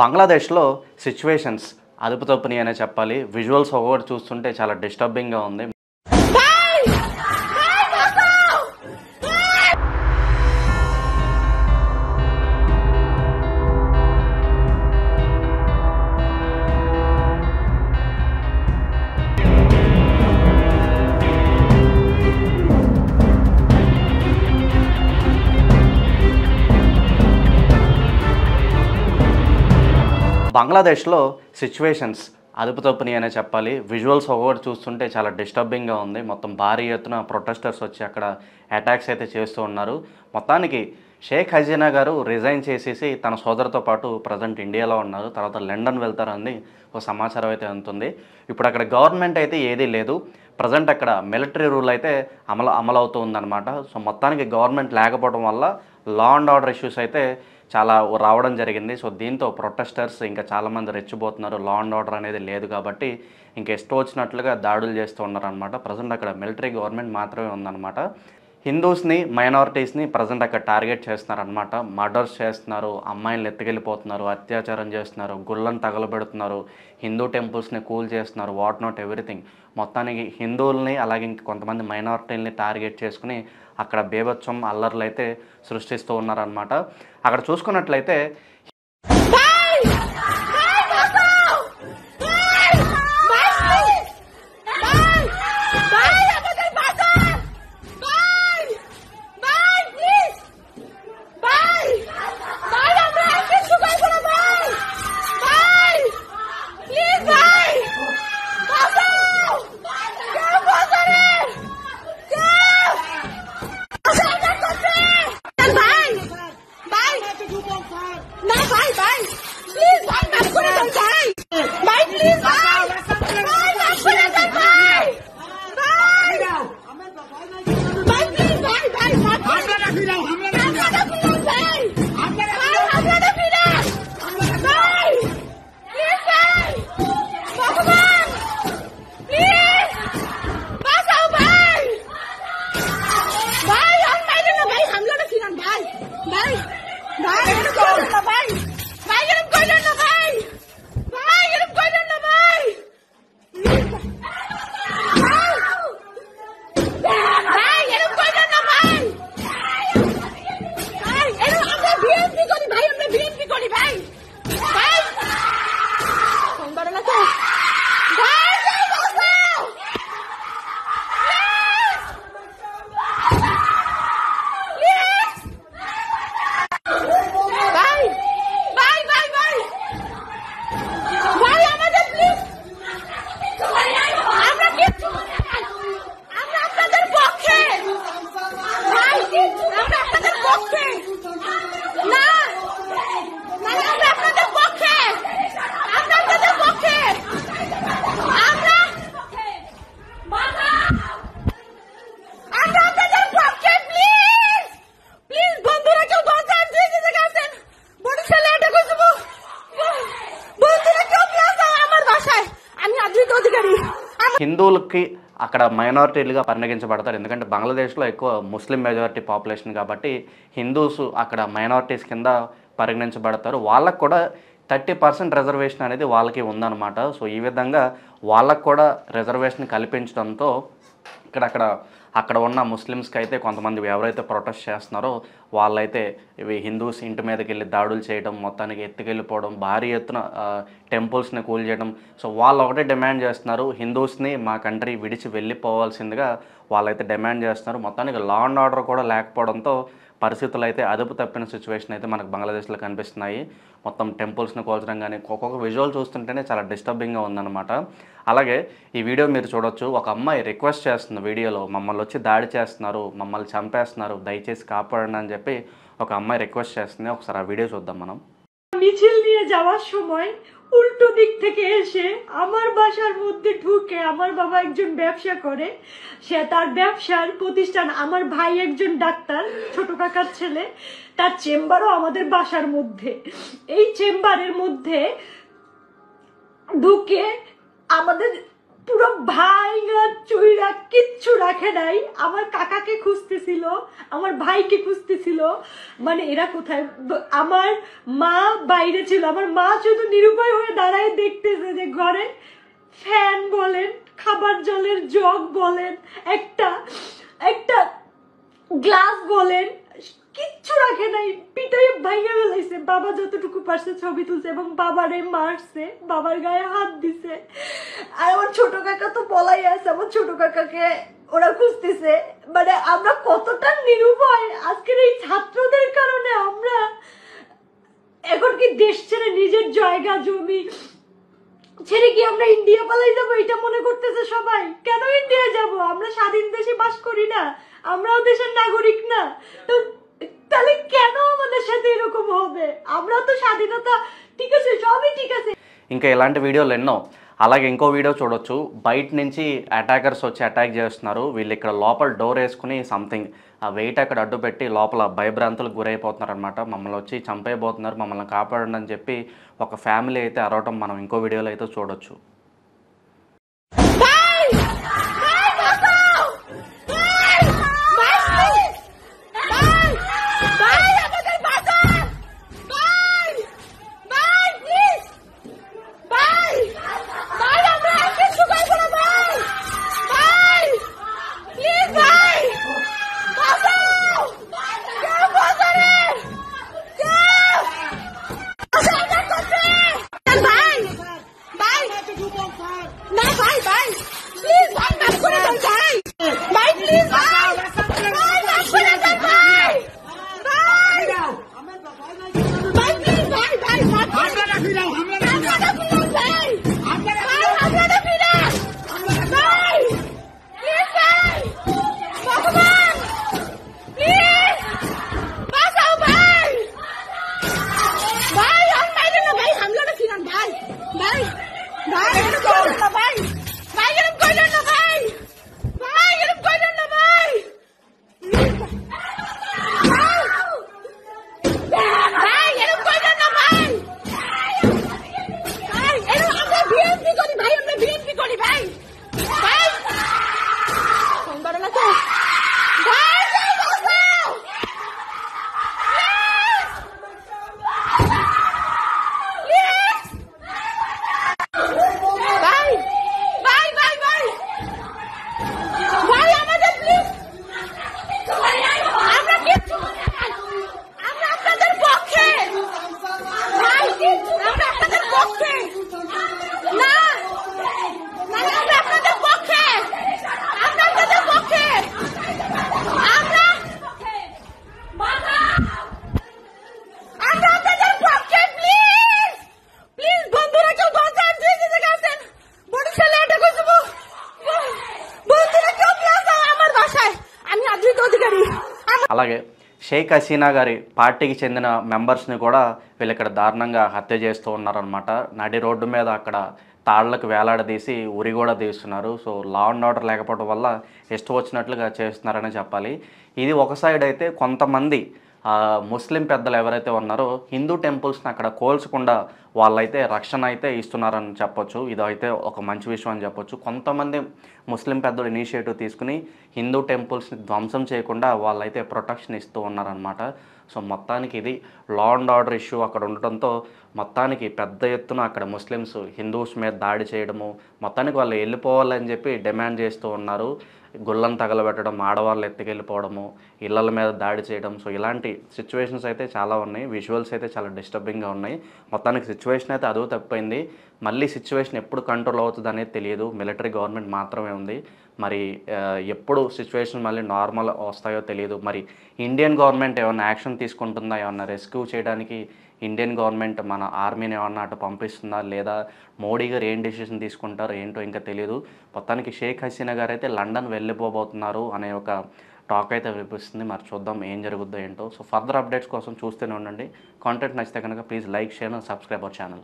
బంగ్లాదేశ్లో సిచ్యువేషన్స్ అదుపు తప్పుని అనే చెప్పాలి. విజువల్స్ ఒకటి చూస్తుంటే చాలా డిస్టర్బింగ్గా ఉంది. బంగ్లాదేశ్లో సిచ్యువేషన్స్ అదుపు తప్పుని అనే చెప్పాలి. విజువల్స్ ఒకటి చూస్తుంటే చాలా డిస్టర్బింగ్గా ఉంది. మొత్తం భారీ ఎత్తున ప్రొటెస్టర్స్ వచ్చి అక్కడ అటాక్స్ అయితే చేస్తూ ఉన్నారు. మొత్తానికి షేక్ హసీనా గారు రిజైన్ చేసేసి తన సోదరుతో పాటు ప్రజెంట్ ఇండియాలో ఉన్నారు. తర్వాత లండన్ వెళ్తారని ఒక సమాచారం అయితే అందుతుంది. ఇప్పుడు అక్కడ గవర్నమెంట్ అయితే ఏదీ లేదు. ప్రజెంట్ అక్కడ మిలిటరీ రూల్ అయితే అమలవుతూ ఉందన్నమాట. సో మొత్తానికి గవర్నమెంట్ లేకపోవడం వల్ల లా అండ్ ఆర్డర్ ఇష్యూస్ అయితే చాలా రావడం జరిగింది. సో దీంతో ప్రొటెస్టర్స్ ఇంకా చాలామంది రెచ్చిపోతున్నారు. లా అండ్ ఆర్డర్ అనేది లేదు కాబట్టి ఇంకా ఇష్టం వచ్చినట్లుగా దాడులు చేస్తూ ఉన్నారనమాట. ప్రజెంట్ అక్కడ మిలిటరీ గవర్నమెంట్ మాత్రమే ఉందన్నమాట. హిందూస్ని మైనారిటీస్ని ప్రజెంట్ అక్కడ టార్గెట్ చేస్తున్నారనమాట. మర్డర్స్ చేస్తున్నారు, అమ్మాయిలను ఎత్తుకెళ్ళిపోతున్నారు, అత్యాచారం చేస్తున్నారు, గుళ్ళను తగలబెడుతున్నారు, హిందూ టెంపుల్స్ని కూల్ చేస్తున్నారు, వాట్ నాట్ ఎవ్రీథింగ్. మొత్తానికి హిందువుల్ని అలాగే కొంతమంది మైనారిటీలని టార్గెట్ చేసుకుని అక్కడ బేభత్సం అల్లర్లు అయితే సృష్టిస్తూ ఉన్నారనమాట. అక్కడ చూసుకున్నట్లయితే హిందువులకి అక్కడ మైనారిటీలుగా పరిగణించబడతారు. ఎందుకంటే బంగ్లాదేశ్లో ఎక్కువ ముస్లిం మెజారిటీ పాపులేషన్ కాబట్టి హిందూస్ అక్కడ మైనారిటీస్ కింద పరిగణించబడతారు. వాళ్ళకు కూడా 30% రిజర్వేషన్ అనేది వాళ్ళకి ఉందన్నమాట. సో ఈ విధంగా వాళ్ళకు కూడా రిజర్వేషన్ కల్పించడంతో అక్కడ ఉన్న ముస్లిమ్స్కి అయితే కొంతమంది ఎవరైతే ప్రొటెస్ట్ చేస్తున్నారో వాళ్ళైతే ఇవి హిందూస్ ఇంటి మీదకి వెళ్ళి దాడులు చేయడం, మొత్తానికి ఎత్తుకెళ్ళిపోవడం, భారీ ఎత్తున టెంపుల్స్ని కూల్ చేయడం. సో వాళ్ళు ఒకటే డిమాండ్ చేస్తున్నారు, హిందూస్ని మా కంట్రీ విడిచి వెళ్ళిపోవాల్సిందిగా వాళ్ళైతే డిమాండ్ చేస్తున్నారు. మొత్తానికి లా అండ్ ఆర్డర్ కూడా లేకపోవడంతో పరిస్థితులు అయితే అదుపు తప్పిన సిచ్యువేషన్ అయితే మనకు బంగ్లాదేశ్లో కనిపిస్తున్నాయి. మొత్తం టెంపుల్స్ని కోల్చడం కానీ ఒక్కొక్క విజువల్ చూస్తుంటేనే చాలా డిస్టర్బింగ్గా ఉందన్నమాట. అలాగే ఈ వీడియో మీరు చూడొచ్చు. ఒక అమ్మాయి రిక్వెస్ట్ చేస్తుంది వీడియోలో, మమ్మల్ని వచ్చి దాడి చేస్తున్నారు, మమ్మల్ని చంపేస్తున్నారు, దయచేసి కాపాడండి అని చెప్పి ఒక అమ్మాయి రిక్వెస్ట్ చేస్తుంది. ఒకసారి ఆ వీడియో చూద్దాం మనం. মিছিল নিয়ে যাওয়ার সময় উল্টো দিক থেকে এসে আমার বাসার মধ্যে ঢুকে, আমার বাবা একজন ব্যবসা করে, সে তার ব্যবসার প্রতিষ্ঠান, আমার ভাই একজন ডাক্তার, ছোট কাকার ছেলে, তার চেম্বারও আমাদের বাসার মধ্যে। এই চেম্বারের মধ্যে ঢুকে আমাদের পুরো ভাইরা চুইরা কিচ্ছু রাখে নাই। আমার কাকাকে খুঁজতেছিল, আমার ভাইকে খুঁজতেছিল, মানে এরা কোথায়। আমার মা বাইরে ছিল, আমার মা শুধু নিরুপায় হয়ে দাঁড়ায় দেখতেছে যে ঘরে ফ্যান বলেন, খাবার জলের জগ বলেন, একটা একটা গ্লাস বলেন, কিচ্ছু রাখে নাই, পিটাই ভাইয়া ফেলাইছে। বাবা যতটুকু পারছে ছবি তুলছে এবং বাবারে মারছে, বাবার গায়ে হাত দিছে। আর আমার ছোট কাকা তো বলাই আছে, আমার ছোট কাকাকে ওরা খুঁজতেছে। মানে আমরা কতটা নিরুপায় আজকের এই ছাত্রদের কারণে। আমরা এখন কি দেশ ছেড়ে নিজের জায়গা জমি ছেড়ে কি আমরা ইন্ডিয়া পালাই যাবো এটা মনে করতেছে সবাই? কেন ইন্ডিয়া যাব? আমরা স্বাধীন দেশে বাস করি না? আমরাও দেশের নাগরিক না? তো তাহলে কেন আমাদের সাথে এরকম হবে? আমরা তো స్వాధీనత ঠিক আছে, সবই ঠিক আছে। ఇంకా ఇలాంటి వీడియోలు ఎన్నో. అలాగే ఇంకో వీడియో చూడొచ్చు. బయట నుంచి అటాకర్స్ వచ్చి అటాక్ చేస్తున్నారు. వీళ్ళు ఇక్కడ లోపల డోర్ వేసుకుని సంథింగ్ ఆ వెయిట్ అక్కడ అడ్డు పెట్టి లోపల భయభ్రాంతులకు గురైపోతున్నారు అనమాట. మమ్మల్ని వచ్చి చంపేయబోతున్నారు, మమ్మల్ని కాపాడండి అని చెప్పి ఒక ఫ్యామిలీ అయితే అరవటం మనం ఇంకో వీడియోలో అయితే చూడొచ్చు. అలాగే షేక్ హసీనా గారి పార్టీకి చెందిన మెంబర్స్ని కూడా వీళ్ళు ఇక్కడ దారుణంగా హత్య చేస్తూ ఉన్నారనమాట. నడి రోడ్డు మీద అక్కడ తాళ్లకు వేలాడదీసి ఉరి కూడా తీస్తున్నారు. సో లా అండ్ ఆర్డర్ లేకపోవడం వల్ల ఇష్టం వచ్చినట్లుగా చేస్తున్నారని చెప్పాలి. ఇది ఒక సైడ్ అయితే, కొంతమంది ముస్లిం పెద్దలు ఎవరైతే ఉన్నారో హిందూ టెంపుల్స్ని అక్కడ కోల్చకుండా వాళ్ళైతే రక్షణ అయితే ఇస్తున్నారని చెప్పొచ్చు. ఇదైతే ఒక మంచి విషయం అని చెప్పొచ్చు. కొంతమంది ముస్లిం పెద్దలు ఇనిషియేటివ్ తీసుకుని హిందూ టెంపుల్స్ని ధ్వంసం చేయకుండా వాళ్ళైతే ప్రొటెక్షన్ ఇస్తూ ఉన్నారనమాట. సో మొత్తానికి ఇది లా అండ్ ఆర్డర్ ఇష్యూ అక్కడ ఉండటంతో మొత్తానికి పెద్ద ఎత్తున అక్కడ ముస్లిమ్స్ హిందూస్ మీద దాడి చేయడము, మొత్తానికి వాళ్ళు వెళ్ళిపోవాలని చెప్పి డిమాండ్ చేస్తూ ఉన్నారు. గుళ్ళను తగలబెట్టడం, ఆడవాళ్ళు ఎత్తుకెళ్ళిపోవడము, ఇళ్ళల మీద దాడి చేయడం. సో ఇలాంటి సిచ్యువేషన్స్ అయితే చాలా ఉన్నాయి. విజువల్స్ అయితే చాలా డిస్టర్బింగ్గా ఉన్నాయి. మొత్తానికి సిచ్యువేషన్ అయితే అదుపు తప్పిపోయింది. మళ్ళీ సిచ్యువేషన్ ఎప్పుడు కంట్రోల్ అవుతుంది అనేది తెలియదు. మిలిటరీ గవర్నమెంట్ మాత్రమే ఉంది. మరి ఎప్పుడు సిచ్యువేషన్ మళ్ళీ నార్మల్ వస్తాయో తెలియదు. మరి ఇండియన్ గవర్నమెంట్ ఏమైనా యాక్షన్ తీసుకుంటుందా, ఏమన్నా రెస్క్యూ చేయడానికి ఇండియన్ గవర్నమెంట్ మన ఆర్మీని ఏమన్నా అటు పంపిస్తుందా, లేదా మోడీ గారు ఏం డెసిషన్ తీసుకుంటారో ఏంటో ఇంకా తెలియదు. మొత్తానికి షేక్ హసీనా గారు అయితే లండన్ వెళ్ళిపోబోతున్నారు అనే ఒక టాక్ అయితే వినిపిస్తుంది. మరి చూద్దాం ఏం జరుగుద్దో ఏంటో. సో ఫర్దర్ అప్డేట్స్ కోసం చూస్తూనే ఉండండి. కాంటెంట్ నచ్చితే కనుక please like, share and subscribe our channel.